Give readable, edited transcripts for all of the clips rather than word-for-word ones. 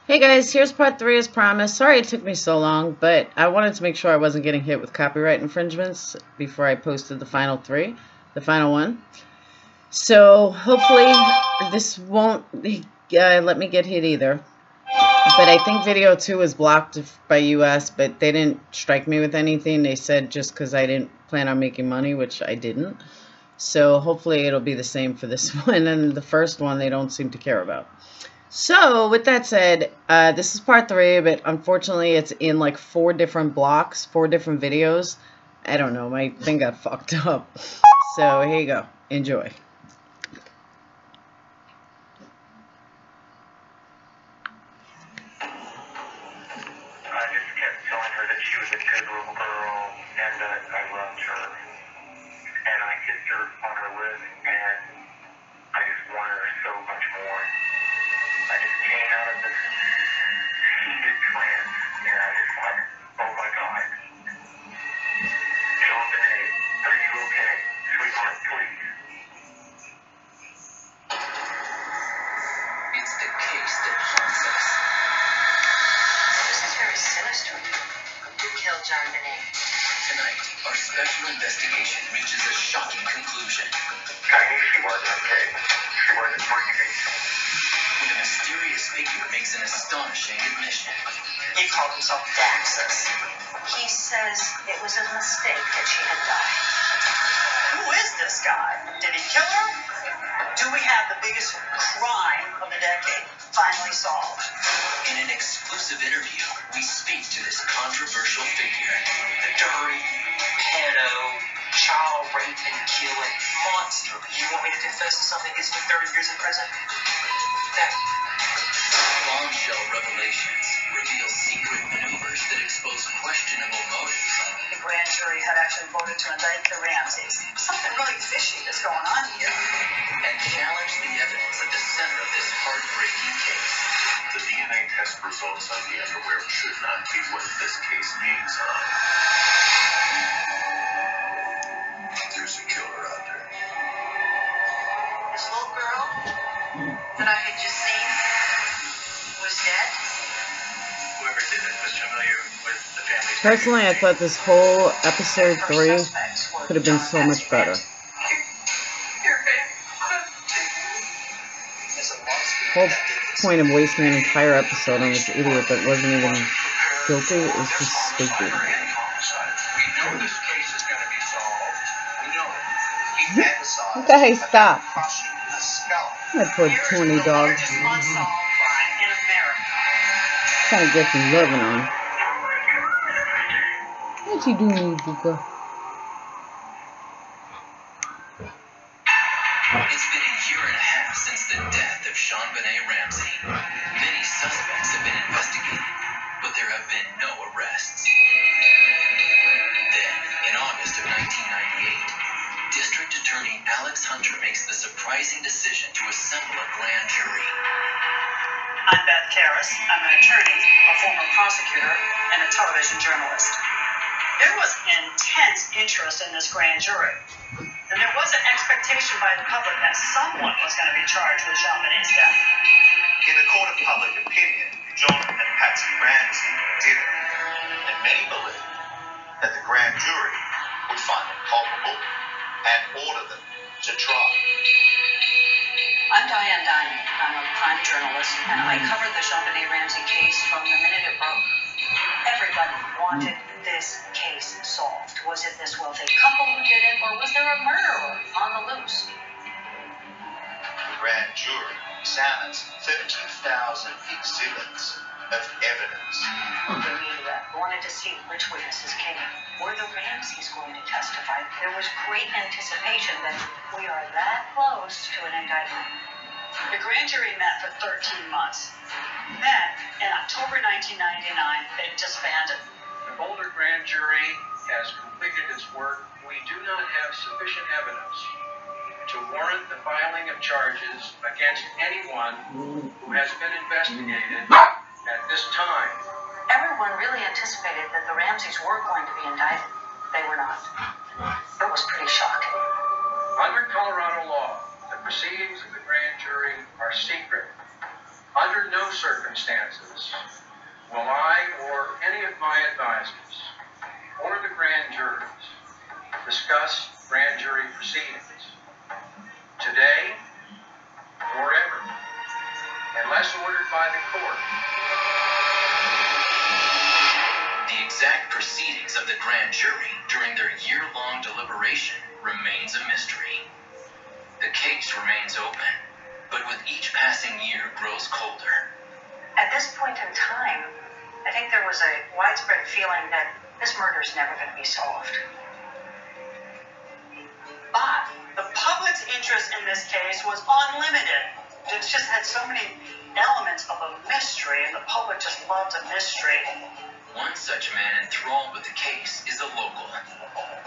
Hey guys, here's part 3 as promised. Sorry it took me so long, but I wanted to make sure I wasn't getting hit with copyright infringements before I posted the final one. So hopefully this won't let me get hit either. But I think video 2 was blocked by US, but they didn't strike me with anything. They said just because I didn't plan on making money, which I didn't. So hopefully it'll be the same for this one, and the first one they don't seem to care about. So, with that said, this is part 3, but unfortunately it's in like 4 different blocks, 4 different videos. I don't know, my thing got fucked up. So, here you go. Enjoy. I just kept telling her that she was a good little girl and that I loved her. And I kissed her on her lips, and I just wanted her so much more. I just came out of this heated trance, and I was like, oh my God. JonBenet, are you okay? Sweetheart, please. It's the case that haunts us. This is very sinister. Who killed JonBenet? Tonight, our special investigation reaches a shocking conclusion. I knew she wasn't okay. She wasn't breathing. When a mysterious figure makes an astonishing admission. He called himself Daxus. He says it was a mistake that she had died. Who is this guy? Did he kill her? Do we have the biggest crime of the decade finally solved? In an exclusive interview, we speak to this controversial figure. The dirty, pedo, child rape and killing monster. You want me to confess to something that gets me 30 years in prison? That Bombshell revelations reveal secret maneuvers that expose questionable motives. the grand jury had actually voted to indict the Ramseys. Something really fishy is going on here. And challenge the evidence at the center of this heartbreaking case. The DNA test results on the underwear should not be what this case hangs on. There's a killer out there. This little girl that I had just seen was dead. Whoever did it was familiar with the family's... Personally, I thought this whole episode 3 could have been so much better. Whole point of wasting an entire episode on this idiot that wasn't even guilty is just stupid. We know this case is going to be solved. We know it. He fantasized Okay, stop. about crushing a skull. That poor corny dog. Largest unsolved crime in America. Trying to get some loving on. What you doing, Buka? It's been a year and a half since the death of JonBenet Ramsey. Many suspects have been investigated, but there have been no arrests. Then, in August of 1998, District Attorney Alex Hunter makes the surprising decision to assemble a grand jury. I'm Beth Karras. I'm an attorney, a former prosecutor, and a television journalist. There was intense interest in this grand jury, and there was an expectation by the public that someone was going to be charged with JonBenet's death. In the court of public opinion, John and Patsy Ramsey did it. And many believe that the grand jury would find them culpable and order them to trial. I'm Diane Diamond. I'm a crime journalist, and I covered the JonBenet Ramsey case from the minute it broke. Everybody wanted this case solved. Was it this wealthy couple who did it, or was there a murderer on the loose? The grand jury examines 13,000 exhibits of evidence. The media wanted to see which witnesses came. Were the Ramseys going to testify? There was great anticipation that we are that close to an indictment. The grand jury met for 13 months. Then, in October 1999, they disbanded. The Boulder grand jury has completed its work. We do not have sufficient evidence to warrant the filing of charges against anyone who has been investigated at this time. Everyone really anticipated that the Ramseys were going to be indicted. They were not. It was pretty shocking. Under Colorado law, the proceedings of the grand jury are secret. Under no circumstances will I or any of my advisors or the grand juries discuss grand jury proceedings today or ever, unless ordered by the court. The exact proceedings of the grand jury during their year-long deliberation remains a mystery. The case remains open, but with each passing year grows colder. At this point in time, I think there was a widespread feeling that this murder is never going to be solved. But the public's interest in this case was unlimited. It just had so many elements of a mystery, and the public just loved a mystery. One such man enthralled with the case is a local.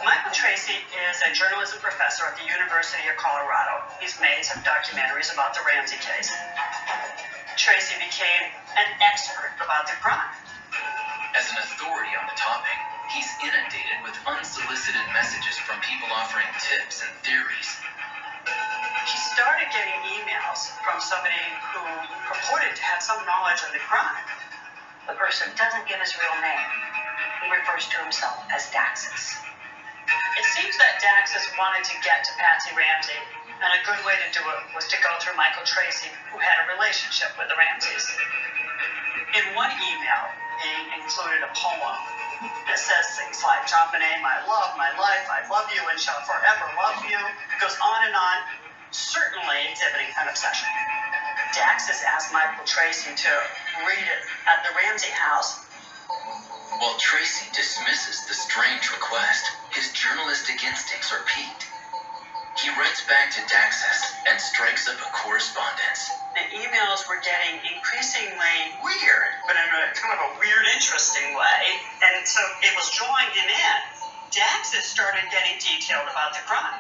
Michael Tracy is a journalism professor at the University of Colorado. He's made some documentaries about the Ramsey case. Tracy became an expert about the crime. As an authority on the topic, he's inundated with unsolicited messages from people offering tips and theories. He started getting emails from somebody who purported to have some knowledge of the crime. The person doesn't give his real name. He refers to himself as Daxus. It seems that Daxus wanted to get to Patsy Ramsey, and a good way to do it was to go through Michael Tracy, who had a relationship with the Ramseys. In one email, he included a poem that says things like, JonBenet, my love, my life, I love you and shall forever love you. It goes on, certainly exhibiting an obsession. Daxus asked Michael Tracy to read it at the Ramsey house. While Tracy dismisses the strange request, his journalistic instincts are piqued. He writes back to Daxus and strikes up a correspondence. The emails were getting increasingly weird, but in a kind of a weird, interesting way. And so it was drawing him in. Daxus started getting detailed about the crime.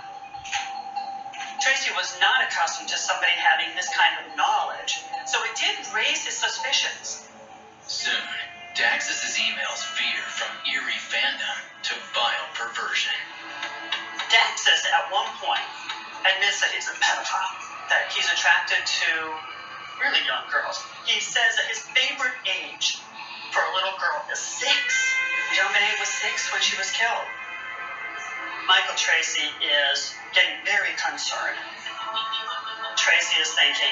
Tracy was not accustomed to somebody having this kind of knowledge, so it did raise his suspicions. Soon, Daxus's emails veer from eerie fandom to vile perversion. Daxus, at one point, admits that he's a pedophile, that he's attracted to really young girls. He says that his favorite age for a little girl is 6. JonBenet was 6 when she was killed. Michael Tracy is getting very concerned. Tracy is thinking,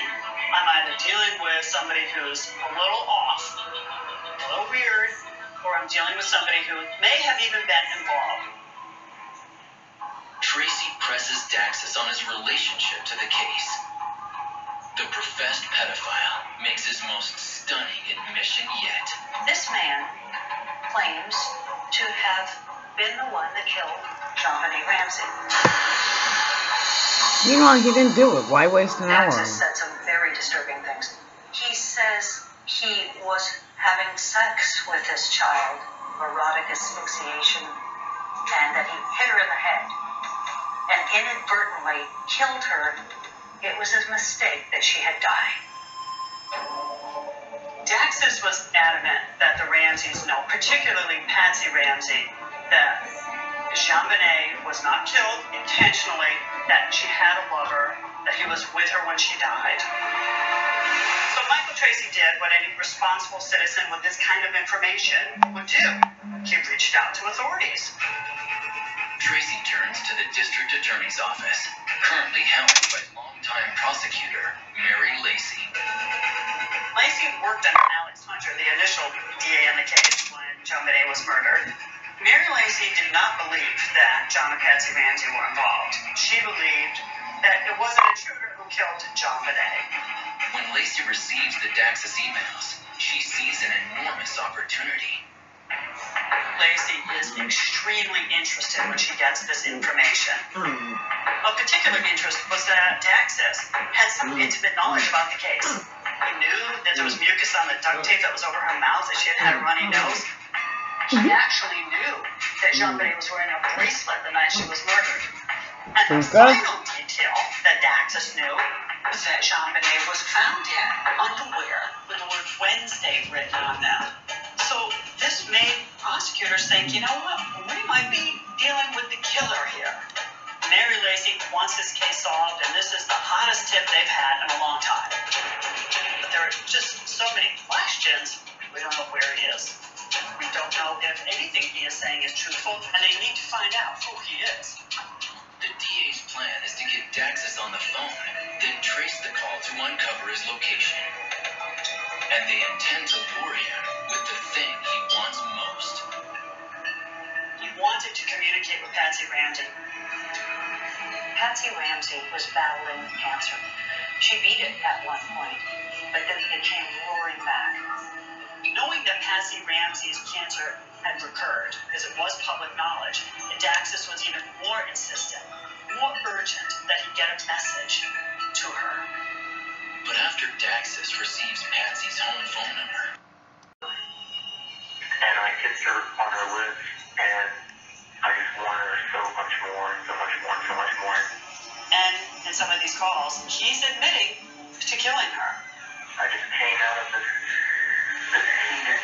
I'm either dealing with somebody who's a little off, a little weird, or I'm dealing with somebody who may have even been involved. Tracy presses Daxus on his relationship to the case. The professed pedophile makes his most stunning admission yet. This man claims to have been the one that killed JonBenet Ramsey. Meanwhile, he didn't do it. Why waste an hour? Daxus said some very disturbing things. He says he was having sex with this child, erotic asphyxiation, and that he hit her in the head and inadvertently killed her. It was a mistake that she had died. Daxus was adamant that the Ramseys know, particularly Patsy Ramsey, that JonBenet was not killed intentionally, that she had a lover, that he was with her when she died. So Michael Tracy did what any responsible citizen with this kind of information would do. He reached out to authorities. Tracy turns to the district attorney's office, currently held by longtime prosecutor Mary Lacey. Lacey worked under Alex Hunter, the initial DA in the case when JonBenet was murdered. Mary Lacey did not believe that John and Patsy Ramsey were involved. She believed that it was an intruder who killed JonBenet. When Lacey receives the Daxus emails, she sees an enormous opportunity. Lacey is extremely interested when she gets this information. Of particular interest was that Daxus had some intimate knowledge about the case. He knew that there was mucus on the duct tape that was over her mouth, that she had a runny nose. He actually knew that JonBenet was wearing a bracelet the night she was murdered. And the final detail that Daxus knew was that JonBenet was found in underwear with the word Wednesday written on them. So this made prosecutors think, you know what, we might be dealing with the killer here. Mary Lacey wants this case solved, and this is the hottest tip they've had in a long time. But there are just so many questions. We don't know where he is. We don't know if anything he is saying is truthful, and they need to find out who he is. The DA's plan is to get Daxus on the phone, then trace the call to uncover his location. And they intend to lure him with the thing he wants most. He wanted to communicate with Patsy Ramsey. Patsy Ramsey was battling cancer. She beat it at one point, but then it came roaring back. Knowing that Patsy Ramsey's cancer had recurred, because it was public knowledge, Daxus was even more insistent, more urgent that he get a message to her. But after Daxus receives Patsy's home phone number, and I kissed her on her lips, and I just wanted her so much more, so much more, so much more. And in some of these calls, he's admitting to killing her. I just came out of this heated,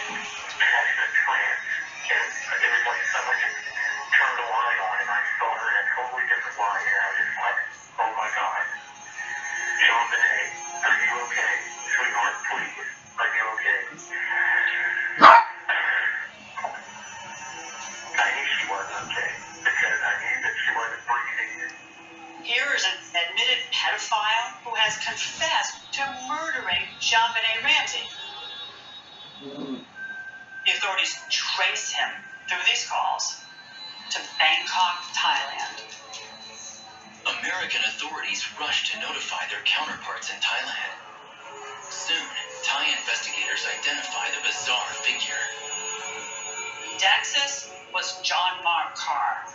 passionate trance, and it was like someone just turned a light on, and I saw her in a totally different light, and I was just like, oh my God, JonBenet, are you okay? Sweetheart, please, are you okay? I knew she wasn't okay, because I knew that she wasn't breathing. Here is an admitted pedophile who has confessed to murdering JonBenet Ramsey. The authorities trace him through these calls to Bangkok, Thailand. American authorities rush to notify their counterparts in Thailand. Soon, Thai investigators identify the bizarre figure. Daxus was John Mark Carr,